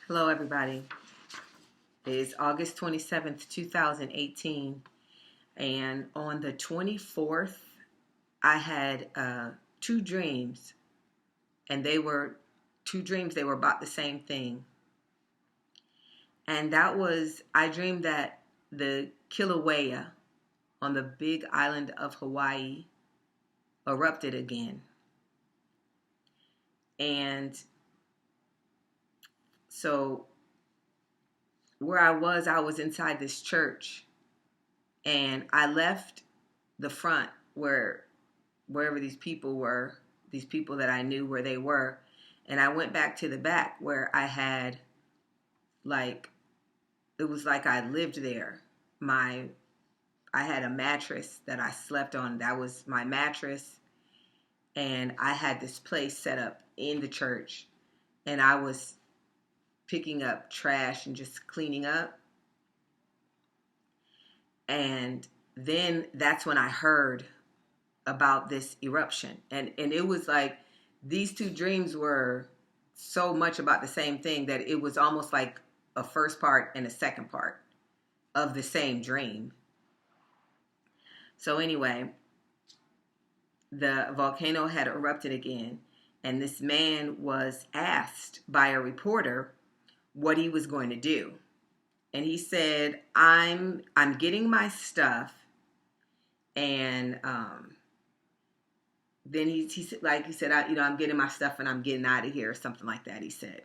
Hello, everybody. It is August 27th, 2018, and on the 24th, I had two dreams, and they were two dreams. They were about the same thing. And I dreamed that the Kilauea on the big island of Hawaii erupted again. And so where I was inside this church, and I left the front wherever these people were, these people that I knew where they were, and I went back to the back where I had it was like I lived there. I had a mattress that I slept on. That was my mattress, and I had this place set up in the church, and I was picking up trash and just cleaning up. And then that's when I heard about this eruption. And it was like these two dreams were so much about the same thing that it was almost like a first part and a second part of the same dream. So anyway, the volcano had erupted again, and this man was asked by a reporter what he was going to do. And he said, I'm getting my stuff, and then he said, I'm getting my stuff and I'm getting out of here, or something like that, he said.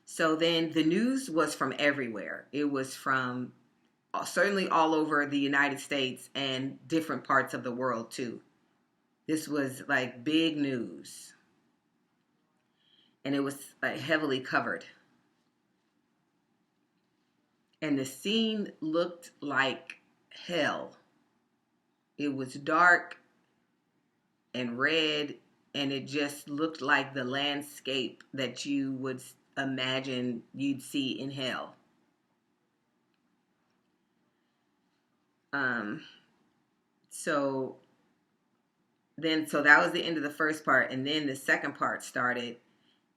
So then the news was from everywhere. It was from certainly all over the United States and different parts of the world too. This was like big news. And it was like heavily covered. And the scene looked like hell. It was dark and red, and it just looked like the landscape that you would imagine you'd see in hell. So that was the end of the first part, and then the second part started,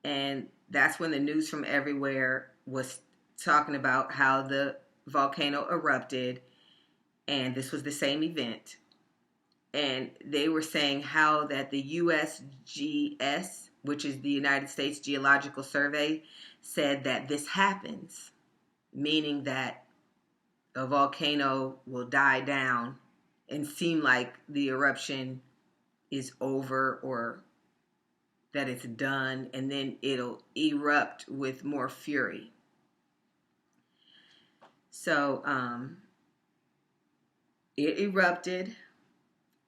and that's when the news from everywhere was talking about how the volcano erupted, and this was the same event. And they were saying how that the USGS, which is the United States Geological Survey, said that this happens, meaning that a volcano will die down and seem like the eruption is over or that it's done, and then it'll erupt with more fury. So it erupted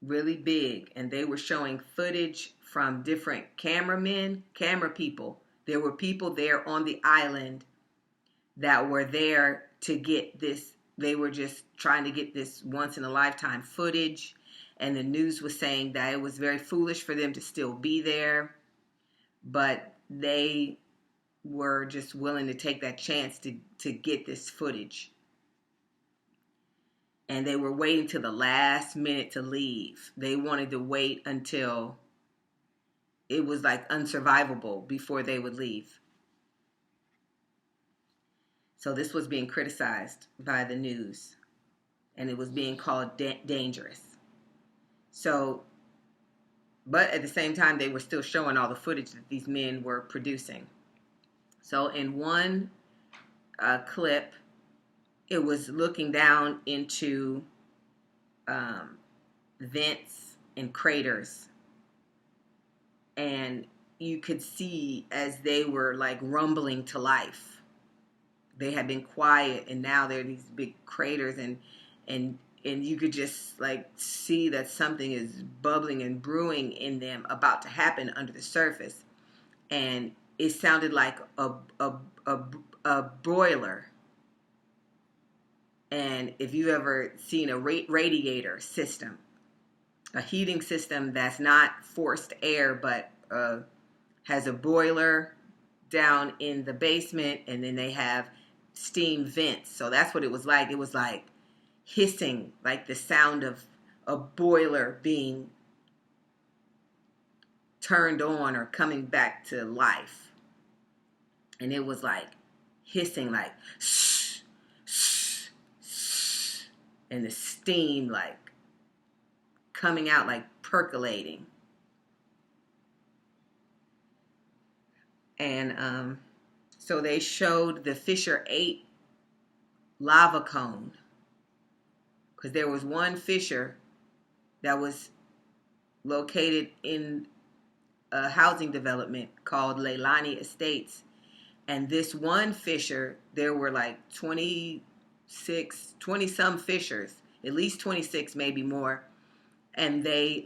really big, and they were showing footage from different camera people. There were people there on the island that were there to get this. They were just trying to get this once in a lifetime footage, and the news was saying that it was very foolish for them to still be there, but they were just willing to take that chance to get this footage. And they were waiting till the last minute to leave. They wanted to wait until it was like unsurvivable before they would leave. So this was being criticized by the news, and it was being called dangerous. So, but at the same time, they were still showing all the footage that these men were producing. So in one clip, it was looking down into vents and craters, and you could see as they were like rumbling to life. They had been quiet, and now there are these big craters, and you could just like see that something is bubbling and brewing in them, about to happen under the surface. And it sounded like a broiler. And if you've ever seen a radiator system, a heating system that's not forced air, but has a boiler down in the basement, and then they have steam vents. So that's what it was like. It was like hissing, like the sound of a boiler being turned on or coming back to life. and it was like hissing, like shh, shh, shh, and the steam like coming out, like percolating. And so they showed the Fissure 8 lava cone, because there was one fissure that was located in a housing development called Leilani Estates. And this one fissure, there were like 20 some fissures, at least 26, maybe more. And they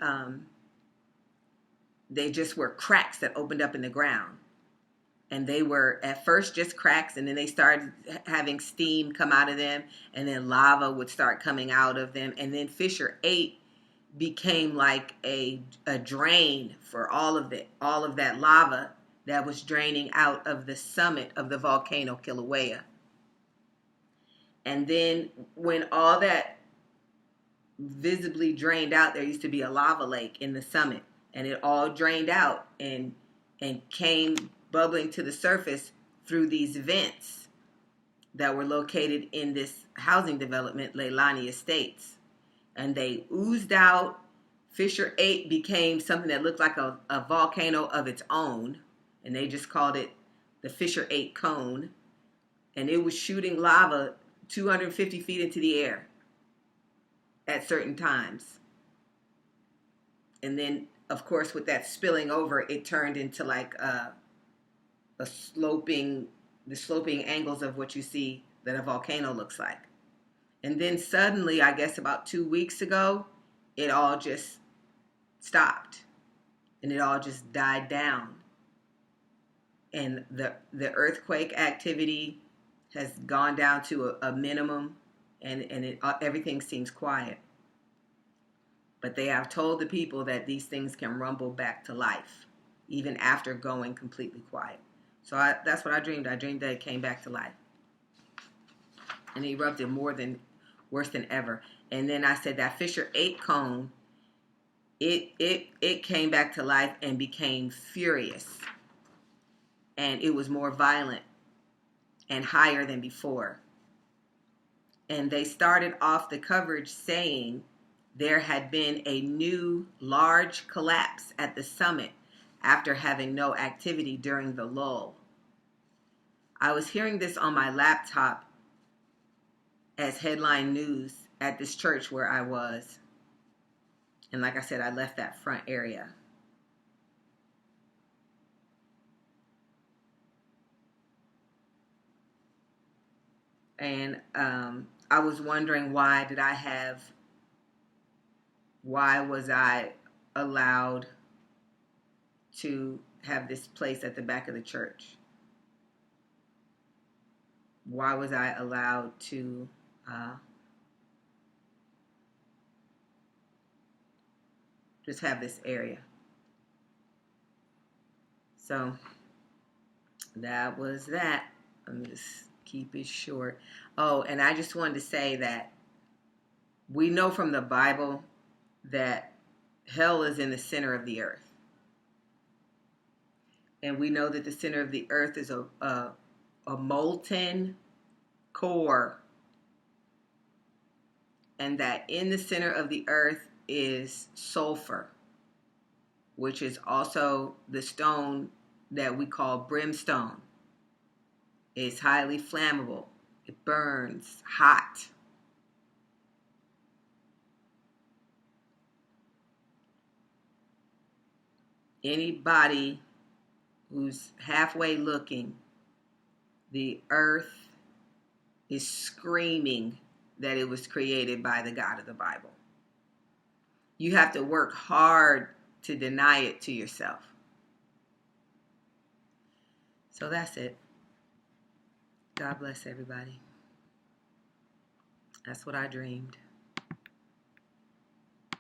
just were cracks that opened up in the ground. And they were at first just cracks, and then they started having steam come out of them, and then lava would start coming out of them. And then Fissure 8 became like a drain for all of that lava that was draining out of the summit of the volcano Kilauea. And then when all that visibly drained out, there used to be a lava lake in the summit, and it all drained out and came bubbling to the surface through these vents that were located in this housing development, Leilani Estates. And they oozed out. Fissure 8 became something that looked like a volcano of its own, and they just called it the Fissure 8 cone. And it was shooting lava 250 feet into the air at certain times. And then, of course, with that spilling over, it turned into like the sloping angles of what you see that a volcano looks like. And then suddenly, I guess about 2 weeks ago, it all just stopped, and it all just died down. And the earthquake activity has gone down to a minimum, and everything seems quiet. But they have told the people that these things can rumble back to life, even after going completely quiet. So that's what I dreamed. I dreamed that it came back to life, and it erupted worse than ever. And then I said that Fissure 8 cone, it came back to life and became furious, and it was more violent and higher than before. And they started off the coverage saying there had been a new large collapse at the summit after having no activity during the lull. I was hearing this on my laptop as headline news at this church where I was. And like I said, I left that front area. And I was wondering, why was I allowed to have this place at the back of the church? Why was I allowed to just have this area? So that was that. Let me just keep it short. Oh, and I just wanted to say that we know from the Bible that hell is in the center of the earth. And we know that the center of the earth is a molten core. And that in the center of the earth is sulfur, which is also the stone that we call brimstone. It's highly flammable. It burns hot. Anybody who's halfway looking, the earth is screaming that it was created by the God of the Bible. You have to work hard to deny it to yourself. So that's it. God bless everybody. That's what I dreamed.